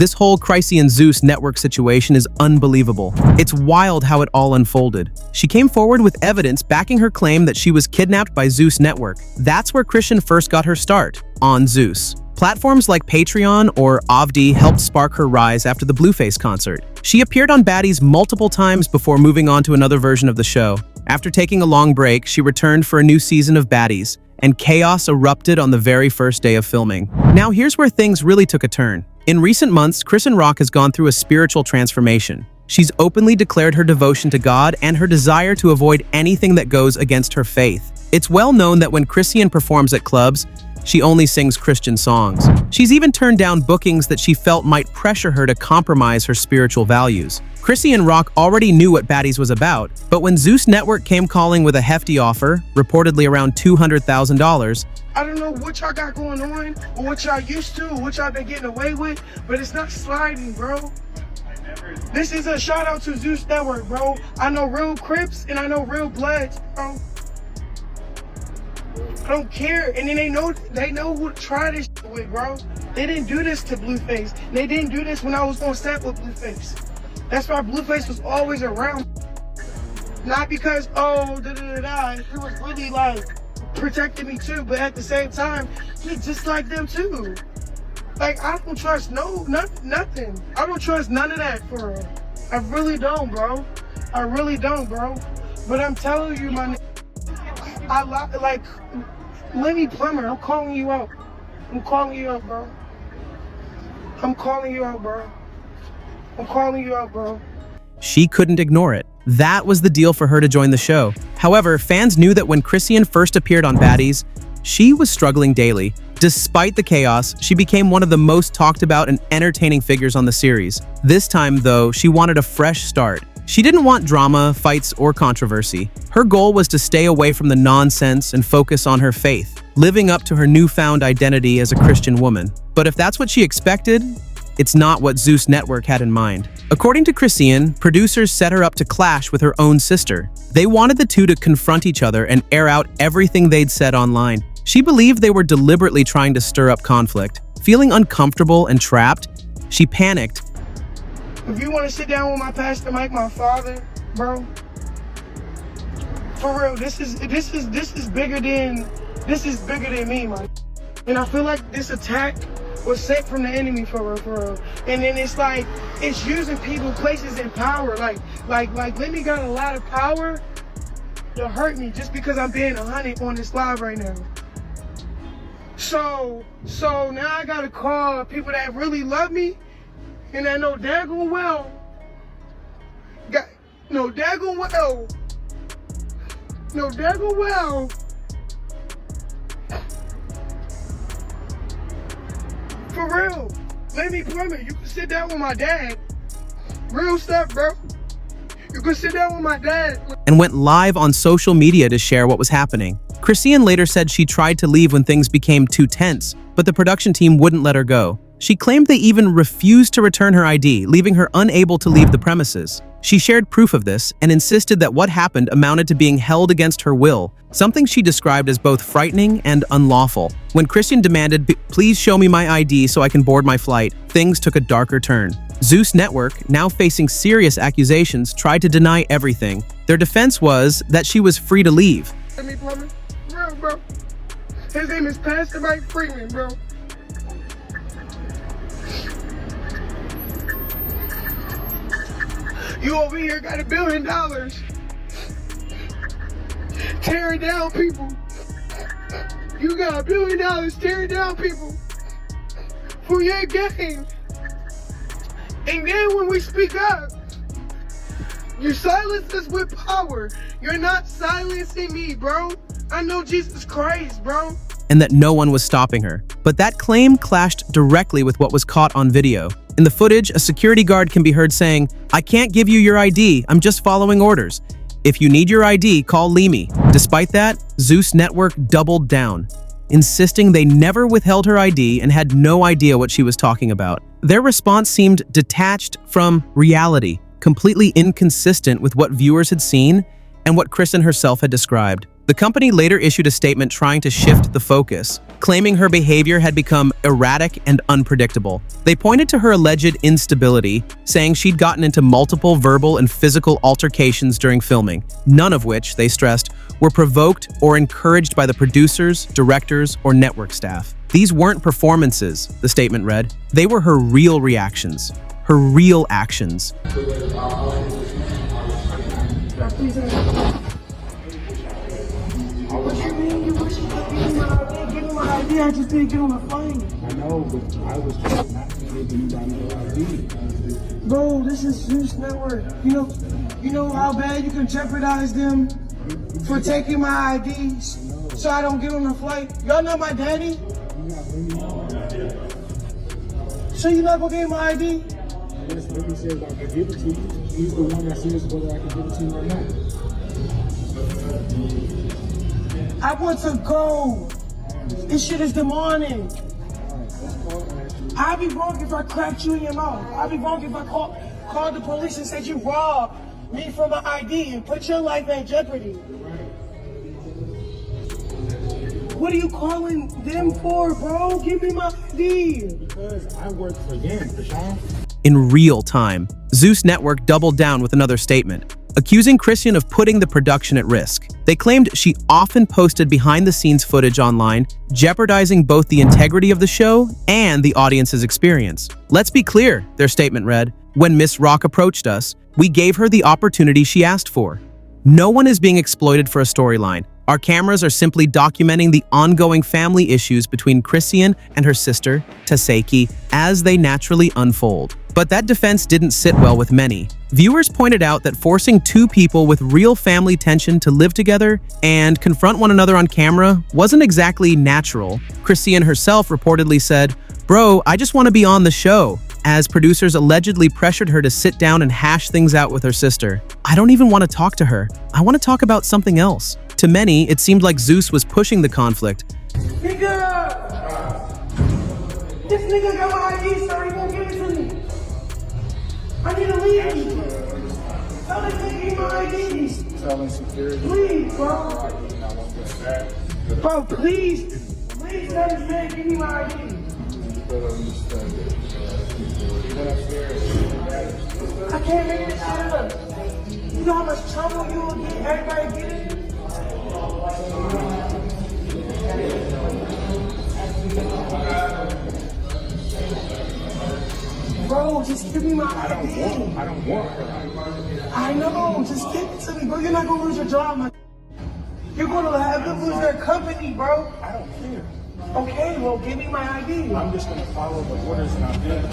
This whole Chrisean Zeus network situation is unbelievable. It's wild how it all unfolded. She came forward with evidence backing her claim that she was kidnapped by Zeus Network. That's where Chrisean first got her start, on Zeus. Platforms like Patreon or Avdi helped spark her rise after the Blueface concert. She appeared on Baddies multiple times before moving on to another version of the show. After taking a long break, she returned for a new season of Baddies, and chaos erupted on the very first day of filming. Now here's where things really took a turn. In recent months, Chrisean Rock has gone through a spiritual transformation. She's openly declared her devotion to God and her desire to avoid anything that goes against her faith. It's well known that when Chrisean performs at clubs, she only sings Christian songs. She's even turned down bookings that she felt might pressure her to compromise her spiritual values. Chrisean Rock already knew what Baddies was about, but when Zeus Network came calling with a hefty offer, reportedly around $200,000, I don't know what y'all got going on, or what y'all used to, or what y'all been getting away with, but it's not sliding, bro. This is a shout out to Zeus Network, bro. I know real Crips and I know real Bloods, bro. I don't care, and then they know who to try this shit with, bro. They didn't do this to Blueface. They didn't do this when I was on set with Blueface. That's why Blueface was always around. Not because, oh, da-da-da-da. He was really like protecting me too, but at the same time, he's just like them too. Like, I don't trust nothing. I don't trust none of that for real. I really don't, bro. I really don't, bro. But I'm telling you, my like, Lenny Plummer, I'm calling you out. I'm calling you out, bro. I'm calling you out, bro. I'm calling you out, bro. She couldn't ignore it. That was the deal for her to join the show. However, fans knew that when Chrisean first appeared on Baddies, she was struggling daily. Despite the chaos, she became one of the most talked about and entertaining figures on the series. This time, though, she wanted a fresh start. She didn't want drama, fights, or controversy. Her goal was to stay away from the nonsense and focus on her faith, living up to her newfound identity as a Christian woman. But if that's what she expected, it's not what Zeus Network had in mind. According to Chrisean, producers set her up to clash with her own sister. They wanted the two to confront each other and air out everything they'd said online. She believed they were deliberately trying to stir up conflict. Feeling uncomfortable and trapped, she panicked. If you want to sit down with my pastor, Mike, my father, bro, for real, this is bigger than me, man. And I feel like this attack was sent from the enemy, for real. And then it's like, it's using people, places, and power. Like Lemmy got a lot of power to hurt me just because I'm being 100 on this live right now. So now I gotta call people that really love me, and I know daggone well, for real, let me plumb it. You can sit down with my dad. Real stuff, bro. You can sit down with my dad. And went live on social media to share what was happening. Chrisean later said she tried to leave when things became too tense, but the production team wouldn't let her go. She claimed they even refused to return her ID, leaving her unable to leave the premises. She shared proof of this and insisted that what happened amounted to being held against her will, something she described as both frightening and unlawful. When Chrisean demanded, "Please show me my ID so I can board my flight," things took a darker turn. Zeus Network, now facing serious accusations, tried to deny everything. Their defense was that she was free to leave. Let me plumb it. Real, bro. His name is Pastor Mike Freeman, bro. You over here got $1 billion tearing down people. You got $1 billion tearing down people for your gain. And then when we speak up, you silence us with power. You're not silencing me, bro. I know Jesus Christ, bro. And that no one was stopping her. But that claim clashed directly with what was caught on video. In the footage, a security guard can be heard saying, "I can't give you your ID, I'm just following orders. If you need your ID, call Lemi." Despite that, Zeus Network doubled down, insisting they never withheld her ID and had no idea what she was talking about. Their response seemed detached from reality, completely inconsistent with what viewers had seen and what Chrisean herself had described. The company later issued a statement trying to shift the focus, claiming her behavior had become erratic and unpredictable. They pointed to her alleged instability, saying she'd gotten into multiple verbal and physical altercations during filming, none of which, they stressed, were provoked or encouraged by the producers, directors, or network staff. These weren't performances, the statement read. They were her real reactions, her real actions. What you mean you wish you could give me my ID? I just didn't get on the plane. I know, but I was trying not to give anybody no ID. Bro, this is Zeus Network. You know how bad you can jeopardize them for taking my IDs so I don't get on the flight. Y'all know my daddy? So you're not gonna give me my ID? Yes, Ricky says I can give it to you. He's the one that says whether I can give it to you or not. I want to go. This shit is demonic. I'd be wrong if I cracked you in your mouth. I'd be wrong if I called the police and said you robbed me for my ID and put your life in jeopardy. What are you calling them for, bro? Give me my ID. Because I work for them, Chrisean. In real time, Zeus Network doubled down with another statement, accusing Chrisean of putting the production at risk. They claimed she often posted behind-the-scenes footage online, jeopardizing both the integrity of the show and the audience's experience. Let's be clear, their statement read, when Miss Rock approached us, we gave her the opportunity she asked for. No one is being exploited for a storyline. Our cameras are simply documenting the ongoing family issues between Chrisean and her sister, Taseki, as they naturally unfold. But that defense didn't sit well with many. Viewers pointed out that forcing two people with real family tension to live together and confront one another on camera wasn't exactly natural. Chrisean herself reportedly said, "Bro, I just want to be on the show," as producers allegedly pressured her to sit down and hash things out with her sister. "I don't even want to talk to her. I want to talk about something else." To many, it seemed like Zeus was pushing the conflict. Nigga! This nigga got my ID, sir. He won't give it to me. I need to leave. Tell this nigga give my IDs. Telling security. Please, bro. Bro, please. Please tell this man give me my ID. I can't make this shit up. You know how much trouble you will get? Everybody get it? Bro, just give me my ID. I don't want her. I know, just give it to me, bro. You're not gonna lose your job, man. You're gonna have to lose their company, bro. I don't care. Okay, well, give me my ID. I'm just gonna follow the orders and I'm good.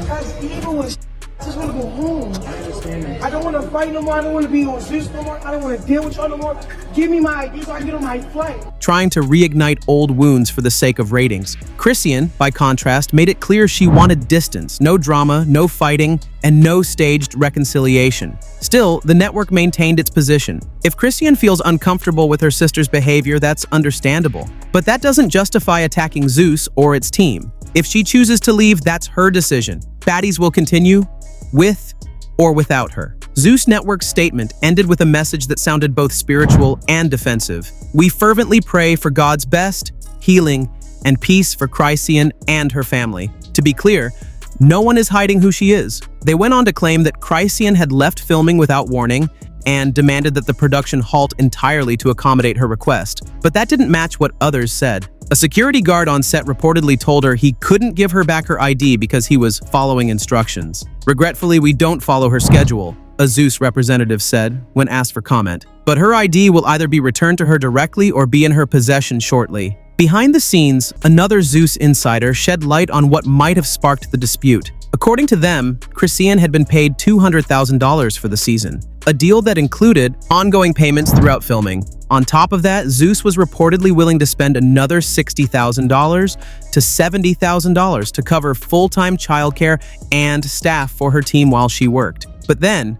That's evil as I just want to go home. I understand that. I don't want to fight no more. I don't want to be on Zeus no more. I don't want to deal with y'all no more. Give me my ID so I can get on my flight. Trying to reignite old wounds for the sake of ratings. Chrisean, by contrast, made it clear she wanted distance, no drama, no fighting, and no staged reconciliation. Still, the network maintained its position. If Chrisean feels uncomfortable with her sister's behavior, that's understandable. But that doesn't justify attacking Zeus or its team. If she chooses to leave, that's her decision. Baddies will continue, with or without her. Zeus Network's statement ended with a message that sounded both spiritual and defensive. We fervently pray for God's best, healing, and peace for Chrisean and her family. To be clear, no one is hiding who she is. They went on to claim that Chrisean had left filming without warning and demanded that the production halt entirely to accommodate her request. But that didn't match what others said. A security guard on set reportedly told her he couldn't give her back her ID because he was following instructions. "Regretfully, we don't follow her schedule," a Zeus representative said when asked for comment. But her ID will either be returned to her directly or be in her possession shortly. Behind the scenes, another Zeus insider shed light on what might have sparked the dispute. According to them, Chrisean had been paid $200,000 for the season, a deal that included ongoing payments throughout filming. On top of that, Zeus was reportedly willing to spend another $60,000 to $70,000 to cover full-time childcare and staff for her team while she worked. But then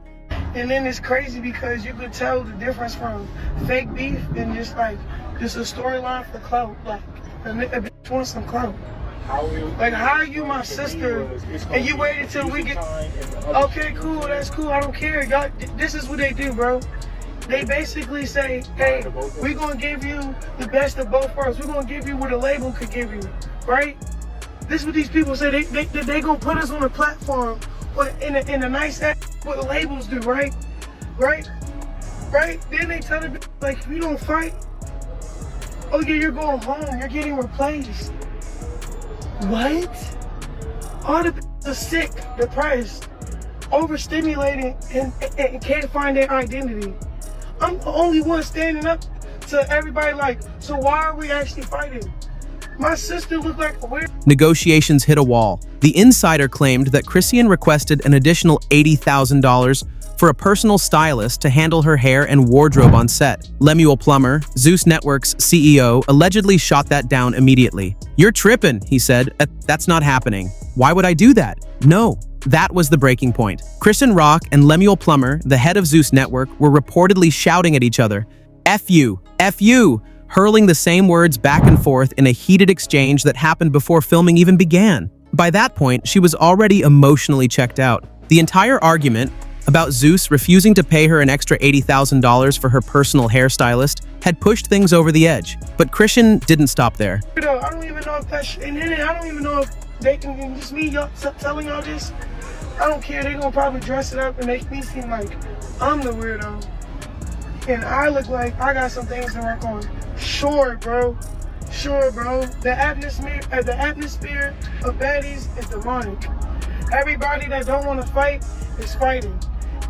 it's crazy because you could tell the difference from fake beef and just a storyline for clout. Like, a bitch wants some clout. Like, how are you my sister and you waited till we get... Okay, cool, that's cool, I don't care. God, this is what they do, bro. They basically say, hey, we're going to give you the best of both worlds. We're going to give you what a label could give you, right? This is what these people say. They going to put us on a platform in a nice act, what the labels do, right? Right? Then they tell them, like, if you don't fight, oh yeah, you're going home. You're getting replaced. What? All the people are sick, depressed, overstimulated, and can't find their identity. I'm the only one standing up to everybody like, so why are we actually fighting? My sister looked like a weird... Negotiations hit a wall. The insider claimed that Chrisean requested an additional $80,000 for a personal stylist to handle her hair and wardrobe on set. Lemuel Plummer, Zeus Network's CEO, allegedly shot that down immediately. "You're tripping," he said. "That's not happening. Why would I do that?" No. That was the breaking point. Chrisean Rock and Lemuel Plummer, the head of Zeus Network, were reportedly shouting at each other, "F you, F you," hurling the same words back and forth in a heated exchange that happened before filming even began. By that point, she was already emotionally checked out. The entire argument about Zeus refusing to pay her an extra $80,000 for her personal hairstylist had pushed things over the edge. But Chrisean didn't stop there. I don't even know if that's... And then I don't even know if they can... Just me telling y'all this, I don't care. They're gonna probably dress it up and make me seem like I'm the weirdo. And I look like I got some things to work on. Sure, bro. The atmosphere of baddies is demonic. Everybody that don't want to fight is fighting.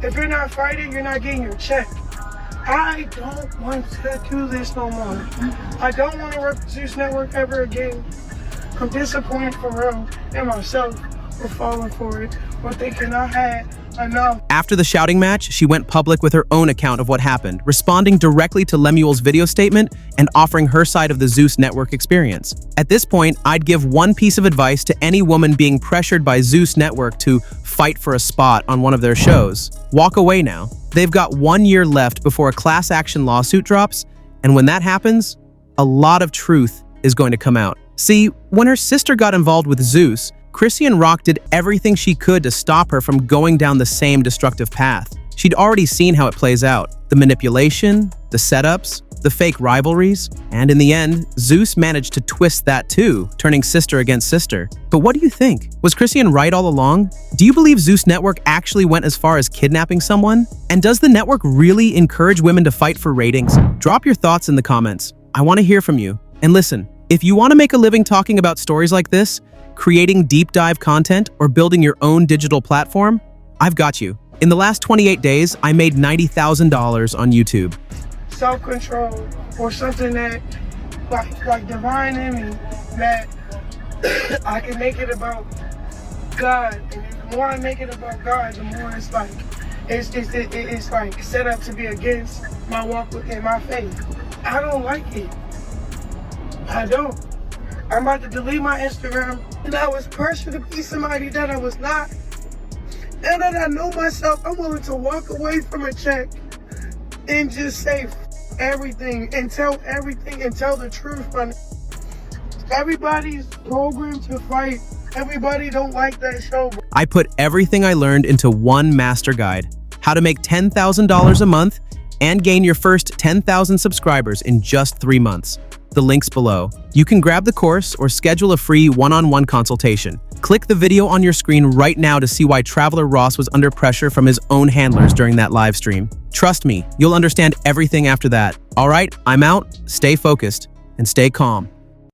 If you're not fighting, you're not getting your check. I don't want to do this no more. I don't want to work for Zeus Network ever again. I'm disappointed for real in myself for falling for it, but thinking I had enough. After the shouting match, she went public with her own account of what happened, responding directly to Lemuel's video statement and offering her side of the Zeus Network experience. At this point, I'd give one piece of advice to any woman being pressured by Zeus Network to fight for a spot on one of their shows. Walk away now. They've got 1 year left before a class action lawsuit drops, and when that happens, a lot of truth is going to come out. See, when her sister got involved with Zeus, Chrisean Rock did everything she could to stop her from going down the same destructive path. She'd already seen how it plays out. The manipulation, the setups, the fake rivalries, and in the end, Zeus managed to twist that too, turning sister against sister. But what do you think? Was Chrisean right all along? Do you believe Zeus Network actually went as far as kidnapping someone? And does the network really encourage women to fight for ratings? Drop your thoughts in the comments. I want to hear from you. And listen, if you want to make a living talking about stories like this, creating deep dive content, or building your own digital platform, I've got you. In the last 28 days, I made $90,000 on YouTube. Self-control, or something that, like divine in me, that I can make it about God. And the more I make it about God, the more it's like, it's like set up to be against my walk within my faith. I don't like it. I don't. I'm about to delete my Instagram. And I was pressured to be somebody that I was not. Now that I know myself, I'm willing to walk away from a check and just say everything and tell the truth. Everybody's programmed to fight. Everybody don't like that show. I put everything I learned into one master guide: how to make $10,000 a month and gain your first 10,000 subscribers in just 3 months. The link's below. You can grab the course or schedule a free one-on-one consultation. Click the video on your screen right now to see why Traveler Ross was under pressure from his own handlers during that live stream. Trust me, you'll understand everything after that. All right, I'm out. Stay focused and stay calm.